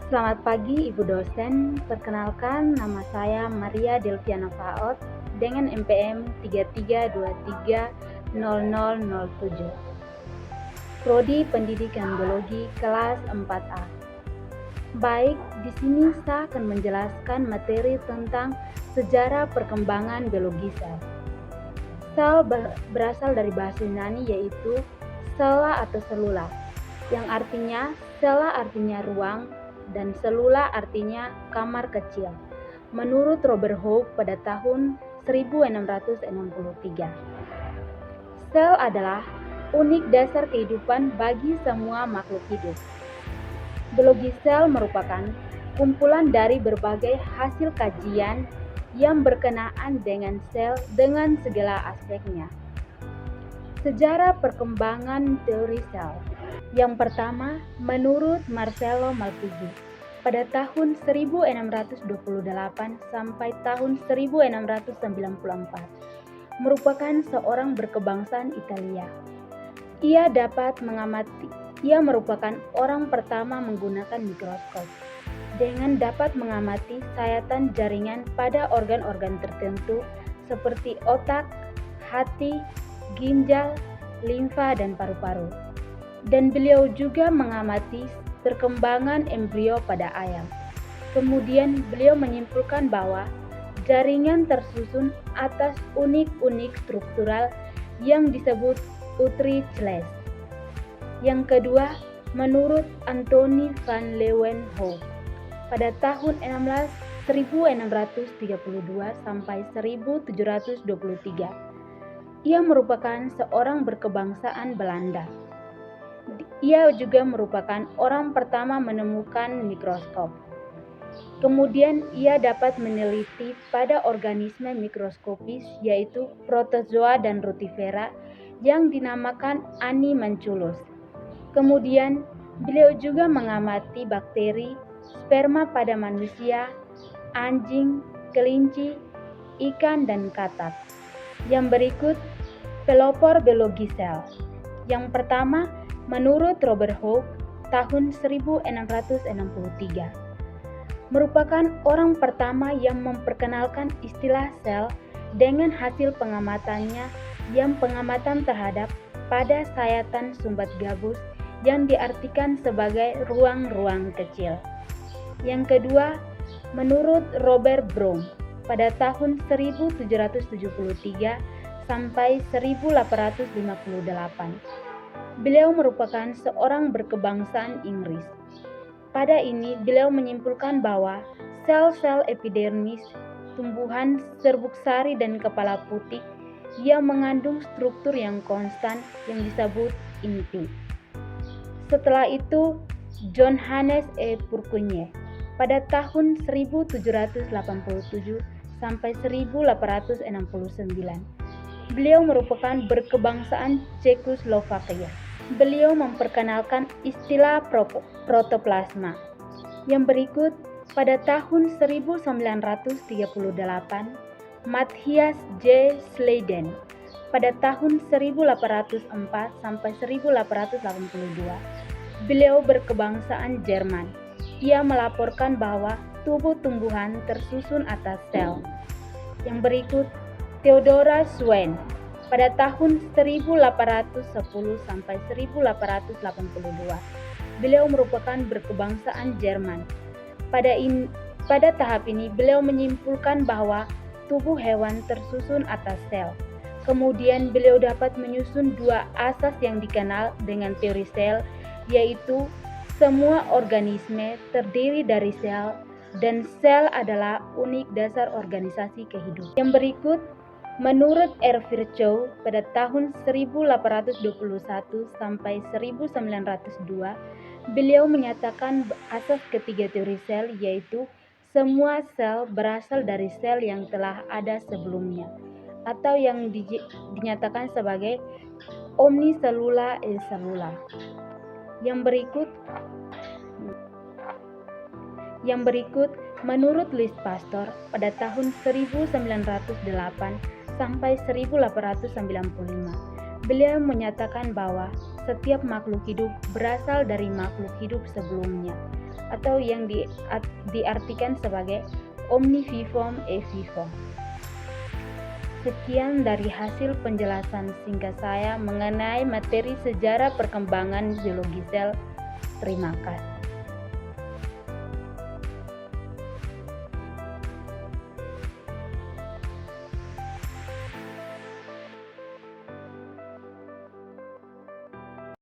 Selamat pagi Ibu dosen, perkenalkan nama saya Maria Delviana Faot dengan NPM 33230007. Prodi Pendidikan Biologi kelas 4A. Baik, di sini saya akan menjelaskan materi tentang sejarah perkembangan biologi sel. Sel berasal dari bahasa Yunani yaitu cella atau selula, yang artinya cella artinya ruang dan selula artinya kamar kecil. Menurut Robert Hooke pada tahun 1663. Sel adalah unik dasar kehidupan bagi semua makhluk hidup. Biologi sel merupakan kumpulan dari berbagai hasil kajian yang berkenaan dengan sel dengan segala aspeknya. Sejarah perkembangan teori sel. Yang pertama, menurut Marcello Malpighi, pada tahun 1628 sampai tahun 1694, merupakan seorang berkebangsaan Italia. Ia merupakan orang pertama menggunakan mikroskop dengan dapat mengamati sayatan jaringan pada organ-organ tertentu seperti otak, hati, ginjal, limfa, dan paru-paru. Dan beliau juga mengamati perkembangan embrio pada ayam. Kemudian beliau menyimpulkan bahwa jaringan tersusun atas unik-unik struktural yang disebut Utrecht. Yang kedua, menurut Anthony van Leeuwenhoek, pada tahun 1632 sampai 1723, ia merupakan seorang berkebangsaan Belanda. Ia juga merupakan orang pertama menemukan mikroskop. Kemudian ia dapat meneliti pada organisme mikroskopis yaitu protozoa dan rutifera yang dinamakan Animalculus. Kemudian beliau juga mengamati bakteri, sperma pada manusia, anjing, kelinci, ikan, dan katak. Yang berikut, pelopor biologi sel. Yang pertama, menurut Robert Hooke, tahun 1663, merupakan orang pertama yang memperkenalkan istilah sel dengan hasil pengamatannya yang pengamatan terhadap pada sayatan sumbat gabus yang diartikan sebagai ruang-ruang kecil. Yang kedua, menurut Robert Broom, pada tahun 1773 sampai 1858, beliau merupakan seorang berkebangsaan Inggris. Pada ini, beliau menyimpulkan bahwa sel-sel epidermis, tumbuhan, serbuk sari, dan kepala putih yang mengandung struktur yang konstan yang disebut inti. Setelah itu, Johannes E. Purkinje pada tahun 1787 sampai 1869. Beliau merupakan berkebangsaan Cekoslovakia. Beliau memperkenalkan istilah protoplasma. Yang berikut, pada tahun 1938, Matthias J. Schleiden pada tahun 1804 sampai 1882. Beliau berkebangsaan Jerman. Ia melaporkan bahwa tubuh tumbuhan tersusun atas sel. Yang berikut, Theodora Schwann pada tahun 1810 sampai 1882. Beliau merupakan berkebangsaan Jerman. Pada tahap ini, beliau menyimpulkan bahwa tubuh hewan tersusun atas sel. Kemudian beliau dapat menyusun dua asas yang dikenal dengan teori sel, yaitu semua organisme terdiri dari sel dan sel adalah unik dasar organisasi kehidupan. Yang berikut, menurut R. Virchow pada tahun 1821 sampai 1902, beliau menyatakan asas ketiga teori sel, yaitu semua sel berasal dari sel yang telah ada sebelumnya, atau yang dinyatakan sebagai omnicellular e cellula. Yang berikut, menurut Louis Pasteur pada tahun 1908 sampai 1895, beliau menyatakan bahwa setiap makhluk hidup berasal dari makhluk hidup sebelumnya. atau yang diartikan sebagai omnivivom e vivom. Sekian dari hasil penjelasan singkat saya mengenai materi sejarah perkembangan biologi sel. Terima kasih.